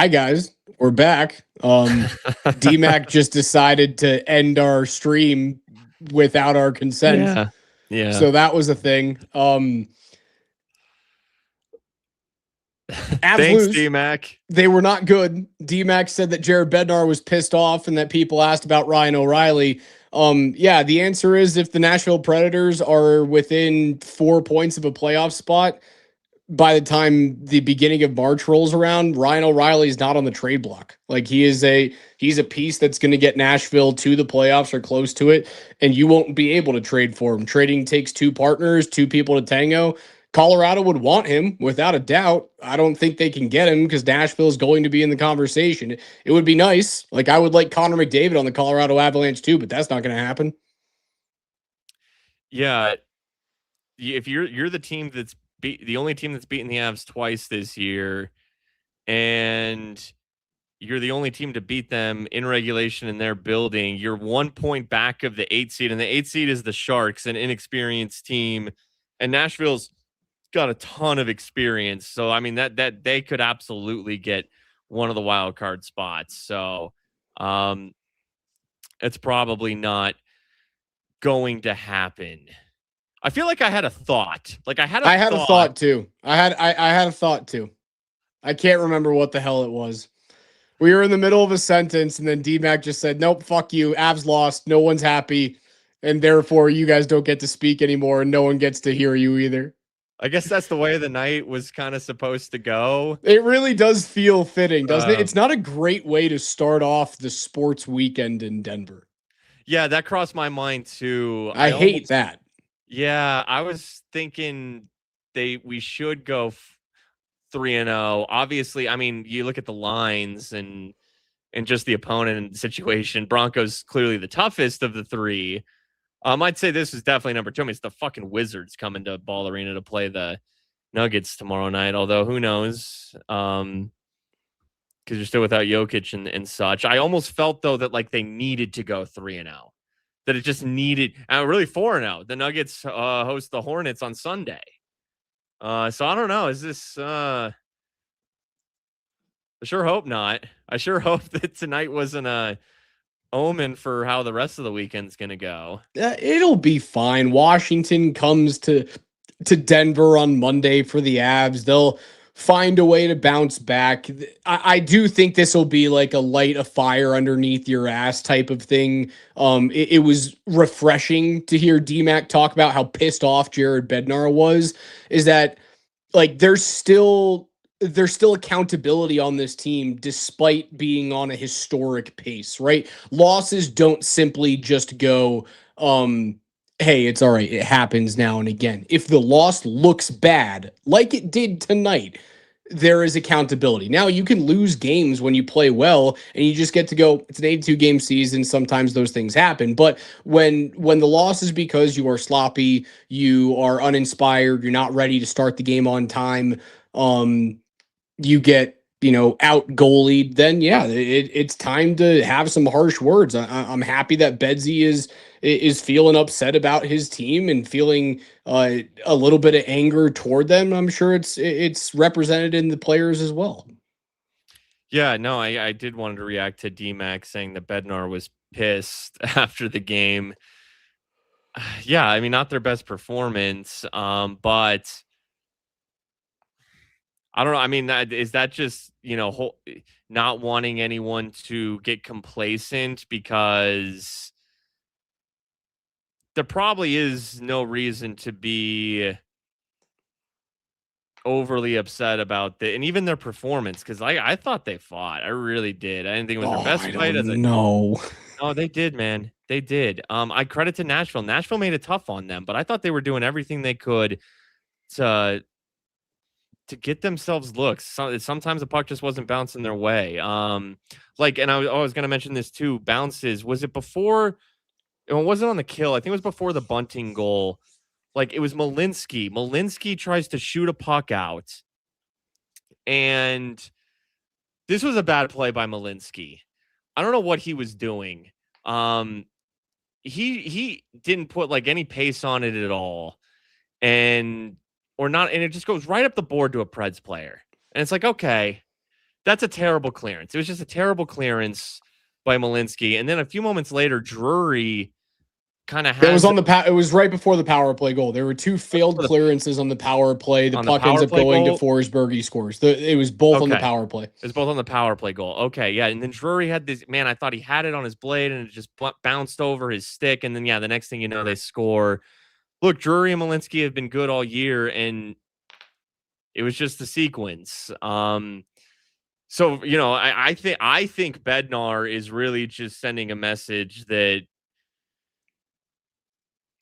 Hi guys, we're back. DMAC just decided to end our stream without our consent. Yeah. So that was a thing. Avs Thanks, lose. D-Mac. They were not good. DMAC said that Jared Bednar was pissed off and that people asked about Ryan O'Reilly. Yeah, the answer is if the Nashville Predators are within 4 points of a playoff spot, by the time the beginning of March rolls around, Ryan O'Reilly is not on the trade block. Like he's a piece that's going to get Nashville to the playoffs or close to it, and you won't be able to trade for him. Trading takes two partners, two people to tango. Colorado would want him without a doubt. I don't think they can get him because Nashville is going to be in the conversation. It would be nice. Like I would like Connor McDavid on the Colorado Avalanche too, but that's not going to happen. Yeah, if you're the team that's the only team that's beaten the Avs twice this year, and you're the only team to beat them in regulation in their building, you're 1 point back of the 8th seed, and the 8th seed is the Sharks, an inexperienced team, and Nashville's got a ton of experience. So I mean that they could absolutely get one of the wild card spots. So it's probably not going to happen. I feel like I had a thought. I had a thought too. I had a thought too. I can't remember what the hell it was. We were in the middle of a sentence, and then D-Mac just said, "Nope, fuck you. Avs lost. No one's happy, and therefore you guys don't get to speak anymore, and no one gets to hear you either." I guess that's the way the night was kind of supposed to go. It really does feel fitting, doesn't it? It's not a great way to start off the sports weekend in Denver. Yeah, that crossed my mind too. I hate that. Yeah, I was thinking we should go 3-0. Obviously, I mean, you look at the lines and just the opponent and situation. Broncos clearly the toughest of the three. I'd say this is definitely number 2. I mean, it's the fucking Wizards coming to Ball Arena to play the Nuggets tomorrow night. Although who knows? Because you're still without Jokic and such. I almost felt though that like they needed to go 3-0. That it just needed, really 4-0. The Nuggets host the Hornets on Sunday. So I don't know. Is this? I sure hope not. I sure hope that tonight wasn't a omen for how the rest of the weekend's gonna go. It'll be fine. Washington comes to Denver on Monday for the Avs. They'll find a way to bounce back. I do think this will be like a light a fire underneath your ass type of thing. It was refreshing to hear DMAC talk about how pissed off Jared Bednar was. Is that like there's still accountability on this team despite being on a historic pace, right? Losses don't simply just go, hey, it's all right. It happens now and again. If the loss looks bad, like it did tonight, there is accountability. Now you can lose games when you play well and you just get to go, it's an 82 game season. Sometimes those things happen. But when the loss is because you are sloppy, you are uninspired, you're not ready to start the game on time, you get, out goalied, then yeah, it's time to have some harsh words. I'm happy that Bedsy is feeling upset about his team and feeling a little bit of anger toward them. I'm sure it's represented in the players as well. Yeah, no, I did want to react to DMAC saying that Bednar was pissed after the game. Yeah, I mean, not their best performance, but I don't know. I mean, is that just, not wanting anyone to get complacent because there probably is no reason to be overly upset about and even their performance, because I thought they fought. I really did. I didn't think it was their best fight. No, they did, man. They did. I credit to Nashville. Nashville made it tough on them, but I thought they were doing everything they could to get themselves looks. Sometimes the puck just wasn't bouncing their way. And I was going to mention this too. Bounces. Was it before? It wasn't on the kill. I think it was before the bunting goal. Like it was Malinsky. Malinsky tries to shoot a puck out, and this was a bad play by Malinsky. I don't know what he was doing. He didn't put like any pace on it at all, and it just goes right up the board to a Preds player. And it's like, okay, That's a terrible clearance. It was just a terrible clearance by Malinsky. And then a few moments later, Drury kind of has... It was on the it was right before the power play goal. There were two failed clearances on the power play. The puck ends up going to Forsberg. He scores. It was both on the power play. It was both on the power play goal. Okay, yeah. And then Drury had this, man, I thought he had it on his blade and it just bounced over his stick. And then, yeah, the next thing you know, they score. Look, Drury and Malinsky have been good all year, and it was just the sequence. So, you know, I think Bednar is really just sending a message that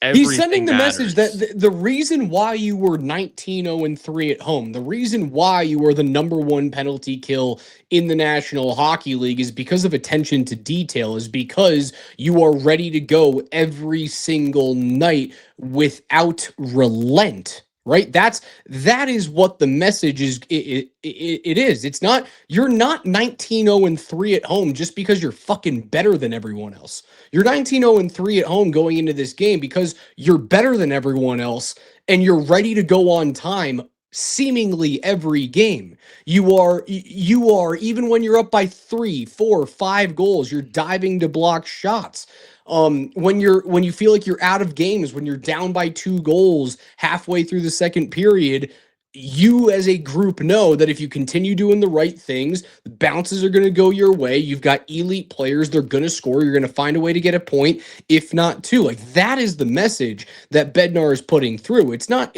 he's sending the message that the reason why you were 19-0-3 at home, the reason why you were the #1 penalty kill in the National Hockey League is because of attention to detail, is because you are ready to go every single night without relent. Right? That is what the message is. It is. It's not, you're not 19-0-3 at home just because you're fucking better than everyone else. You're 19-0-3 at home going into this game because you're better than everyone else and you're ready to go on time seemingly every game. You are, even when you're up by 3, 4, 5 goals, you're diving to block shots. When you feel like you're out of games, when you're down by 2 goals halfway through the second period, you as a group know that if you continue doing the right things, the bounces are going to go your way. You've got elite players. They're going to score. You're going to find a way to get a point, if not 2. Like, that is the message that Bednar is putting through. It's not,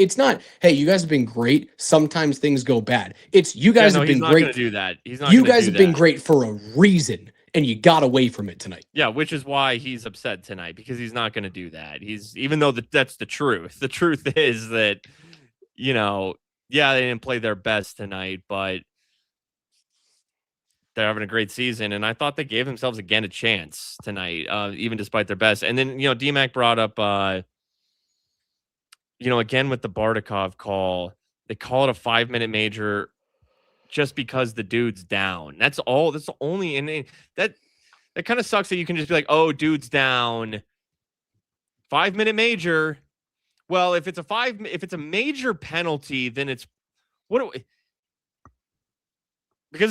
hey, you guys have been great. Sometimes things go bad. It's, you guys have been great. He's not going to do that. He's not. You guys have been great for a reason. And you got away from it tonight. Yeah, which is why he's upset tonight, because he's not going to do that. Even though that's the truth. The truth is that, you know, yeah, they didn't play their best tonight, but they're having a great season. And I thought they gave themselves again a chance tonight, even despite their best. And then, you know, D-Mac brought up, you know, again with the Bardakov call, they call it a 5-minute major just because the dude's down. That's all. That's the only, and that kind of sucks that you can just be like, oh, dude's down. 5-minute major. Well, if it's a major penalty, then it's because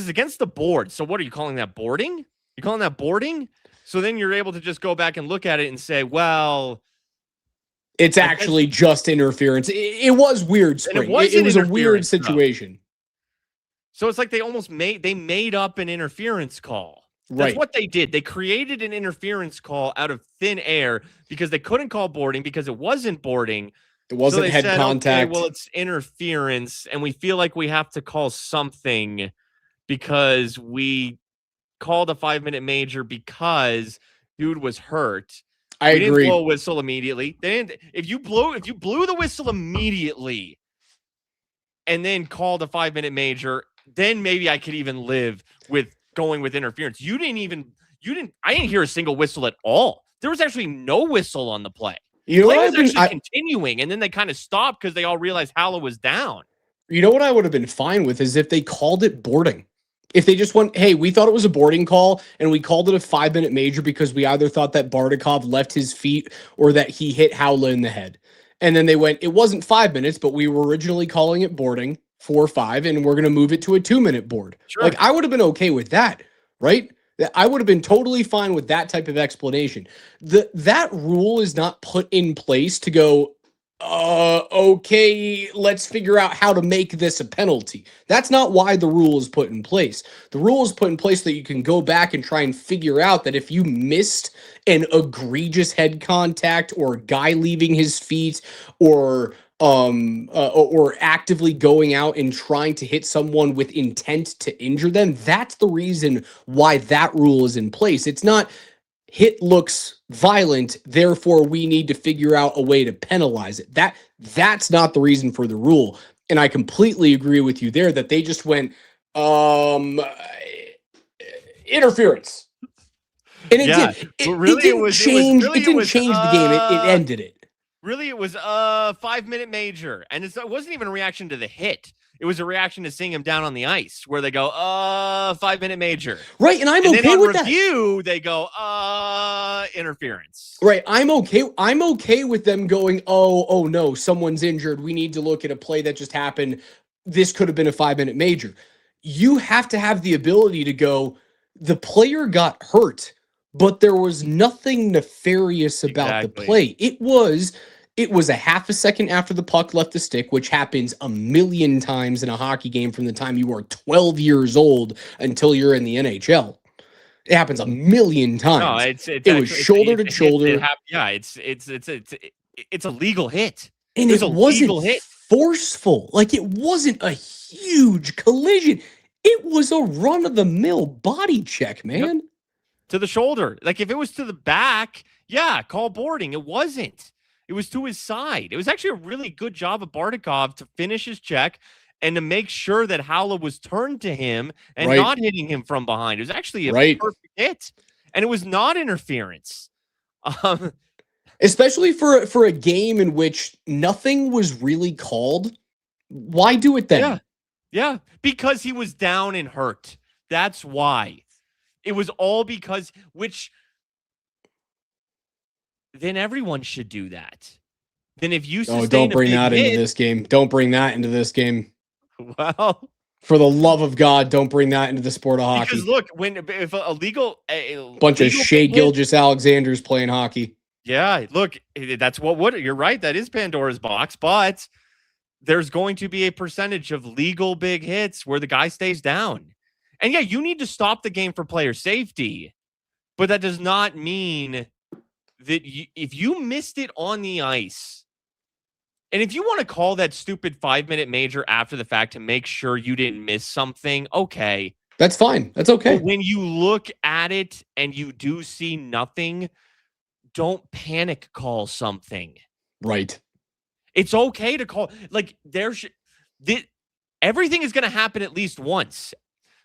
it's against the board. So what are you calling that, boarding? You calling that boarding? So then you're able to just go back and look at it and say, well, it's actually just interference. It was weird, Spring. It was a weird situation. So it's like they made up an interference call. That's what they did. They created an interference call out of thin air because they couldn't call boarding because it wasn't boarding. It wasn't head contact. Okay, well, it's interference, and we feel like we have to call something because we called a 5-minute major because dude was hurt. I agree. Didn't blow a whistle immediately. If you blew the whistle immediately and then called a 5-minute major, then maybe I could even live with going with interference. I didn't hear a single whistle at all. There was actually no whistle on the play. The play was actually continuing, and then they kind of stopped because they all realized Haller was down. You know what I would have been fine with is if they called it boarding. If they just went, hey, we thought it was a boarding call, and we called it a 5-minute major because we either thought that Bardakov left his feet or that he hit Haller in the head. And then they went, it wasn't 5 minutes, but we were originally calling it boarding. 4-5, and we're going to move it to a 2-minute board. Sure. Like, I would have been okay with that, right? I would have been totally fine with that type of explanation. That rule is not put in place to go, okay, let's figure out how to make this a penalty. That's not why the rule is put in place. The rule is put in place so that you can go back and try and figure out that if you missed an egregious head contact or a guy leaving his feet or actively going out and trying to hit someone with intent to injure them, that's the reason why that rule is in place. It's not hit looks violent, therefore we need to figure out a way to penalize it. That's not the reason for the rule. And I completely agree with you there that they just went interference. And it did. It didn't change the game. It ended it. Really, it was a 5-minute major, and it wasn't even a reaction to the hit. It was a reaction to seeing him down on the ice, where they go, 5-minute major. Right, and I'm okay with that. And then on review, they go, interference. Right, I'm okay with them going, oh no, someone's injured. We need to look at a play that just happened. This could have been a 5-minute major. you have to have the ability to go, the player got hurt, but there was nothing nefarious about the Exactly. play. It was a half a second after the puck left the stick, which happens a million times in a hockey game from the time you are 12 years old until you're in the NHL. It happens a million No, times. it's It was actually shoulder to it's a hit that shoulder. yeah, it's a legal hit. And It was it a wasn't legal hit. forceful. Like, it wasn't a huge collision. It was a run-of-the-mill body check, man. Yep. To the shoulder. Like, if it was to the back, yeah, call boarding. It wasn't. It was to his side. It was actually a really good job of Bartikov to finish his check and to make sure that Haula was turned to him and Right. not hitting him from behind. It was actually a Right. perfect hit, and it was not interference. Especially for a game in which nothing was really called. Why do it then? Yeah. Yeah, because he was down and hurt. That's why. It was all because, which then everyone should do that. Then if you sustain don't bring a big that hit, into this game. Don't bring that into this game. well, For the love of God, don't bring that into the sport of hockey. because look, if a legal Bunch of legal Shea big hit- Gilgeous Alexanders playing hockey. yeah, look, that's what would you're right. That is Pandora's box, but there's going to be a percentage of legal big hits where the guy stays down. And yeah, you need to stop the game for player safety, but that does not mean that if you missed it on the ice, and if you want to call that stupid 5-minute major after the fact to make sure you didn't miss something, okay. That's fine. That's okay. But when you look at it and you do see nothing, don't panic call something. Right. It's okay to call, like, everything is going to happen at least once.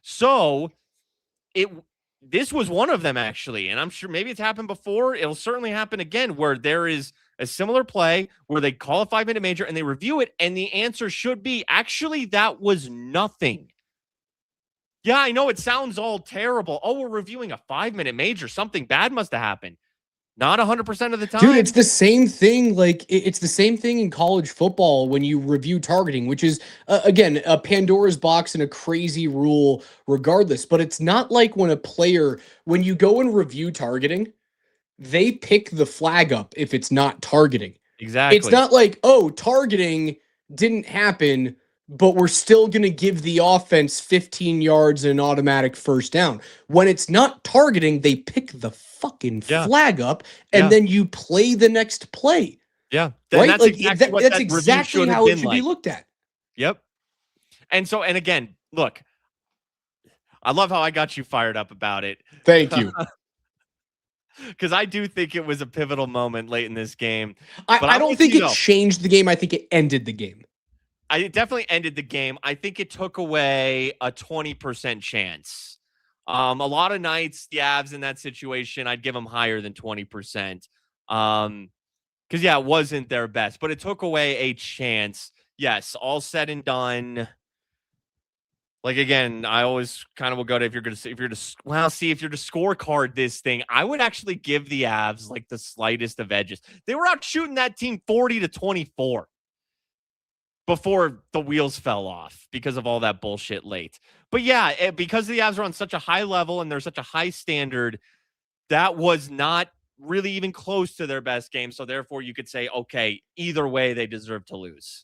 So this was one of them, actually. And I'm sure maybe it's happened before. It'll certainly happen again, where there is a similar play where they call a 5-minute major and they review it. And the answer should be, actually, that was nothing. Yeah, I know it sounds all terrible. Oh, we're reviewing a 5-minute major. Something bad must have happened. Not 100% of the time. Dude, it's the same thing. Like, it's the same thing in college football when you review targeting, which is, again, a Pandora's box and a crazy rule regardless. But it's not like when you go and review targeting, they pick the flag up if it's not targeting. Exactly. It's not like, oh, targeting didn't happen, but we're still going to give the offense 15 yards and an automatic first down. When it's not targeting, they pick the fucking flag up, and then you play the next play. Yeah. Right? That's like, exactly, that's exactly how it should be looked at. Yep. And again, look, I love how I got you fired up about it. Thank you. Because I do think it was a pivotal moment late in this game. I don't think it changed the game. I think it ended the game. It definitely ended the game. I think it took away a 20% chance. A lot of nights, the Avs in that situation, I'd give them higher than 20%. Because, yeah, it wasn't their best, but it took away a chance. Yes, all said and done. Like, again, I always kind of will go to if you're to scorecard this thing, I would actually give the Avs like the slightest of edges. They were out shooting that team 40-24 before the wheels fell off because of all that bullshit late. But yeah, because the Avs are on such a high level and they're such a high standard, that was not really even close to their best game. So therefore you could say, okay, either way, they deserve to lose.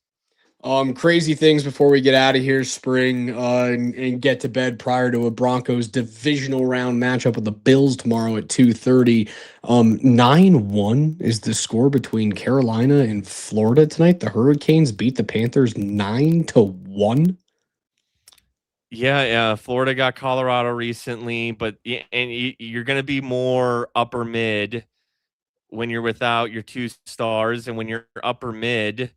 Crazy things before we get out of here, Spring, and get to bed prior to a Broncos divisional round matchup with the Bills tomorrow at 2:30. 9-1 is the score between Carolina and Florida tonight. The Hurricanes beat the Panthers 9-1. Yeah. Florida got Colorado recently, but you're going to be more upper mid when you're without your two stars, and when you're upper mid,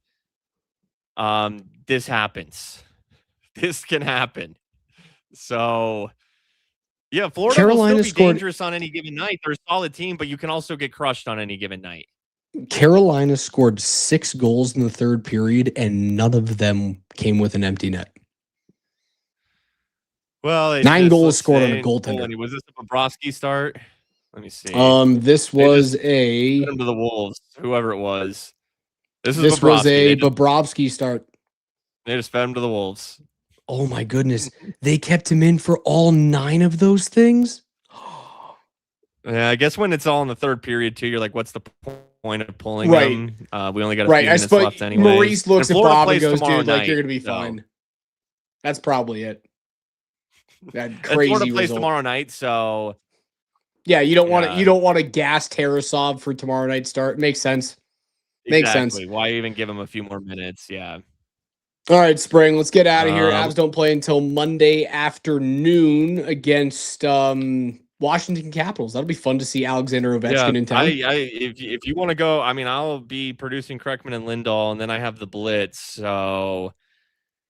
this happens. This can happen. So, yeah, Florida will still be dangerous on any given night. They're a solid team, but you can also get crushed on any given night. Carolina scored 6 goals in the third period, and none of them came with an empty net. Well, 9 goals scored on a goaltender. Was this a Bobrovsky start? Let me see. This was to the Wolves, whoever it was. This was a Bobrovsky start. They just fed him to the Wolves. Oh my goodness. They kept him in for all 9 of those things? Yeah, I guess when it's all in the third period too, you're like, what's the point of pulling Right. him? We only got a Right. few I minutes suppose left anyways. Maurice looks And at Florida Bob and plays goes, tomorrow dude, like, you're night, going to be so. fine. That's probably it. That And Florida crazy plays result. tomorrow night, so Yeah, you don't want to gas Tarasov for tomorrow night's start. Makes sense. Makes sense. exactly. Why even give him a few more minutes? Yeah. All right, Spring, let's get out of here. Avs don't play until Monday afternoon against Washington Capitals. That'll be fun to see Alexander Ovechkin in town. If you want to go, I mean, I'll be producing Kreckman and Lindahl, and then I have the Blitz. So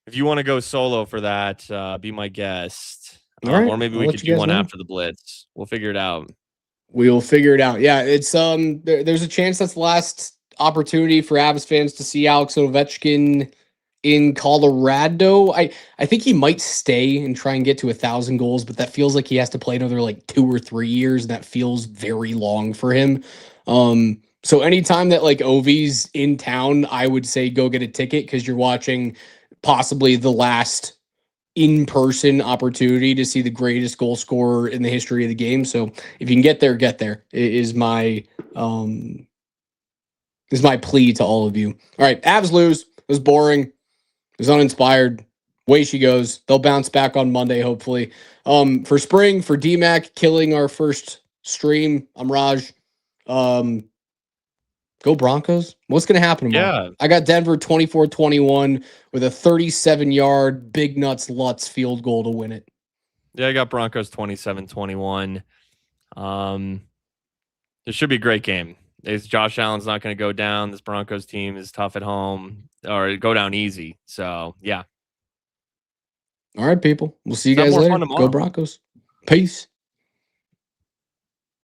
if you want to go solo for that, be my guest. All right, or maybe I'll we let could you do guys one know. after the Blitz. We'll figure it out. We'll figure it out. Yeah, it's there's a chance that's the last opportunity for Avs fans to see Alex Ovechkin in Colorado. I think he might stay and try and get to 1,000 goals, but that feels like he has to play another like 2 or 3 years, and that feels very long for him. So anytime that like Ovi's in town, I would say go get a ticket because you're watching possibly the last in-person opportunity to see the greatest goal scorer in the history of the game. So if you can get there, get there. Is my plea to all of you. All right, Avs lose. It was boring. It was uninspired. Way she goes. They'll bounce back on Monday, hopefully. For Spring, for DMAC, killing our first stream. I'm Raj. Go Broncos. What's going to happen tomorrow? Yeah. I got Denver 24-21 with a 37-yard Big Nuts Lutz field goal to win it. Yeah, I got Broncos 27-21. It should be a great game. Josh Allen's not going to go down. This Broncos team is tough at home, or go down easy. So, yeah. All right, people. We'll see you guys later. Go Broncos. Peace.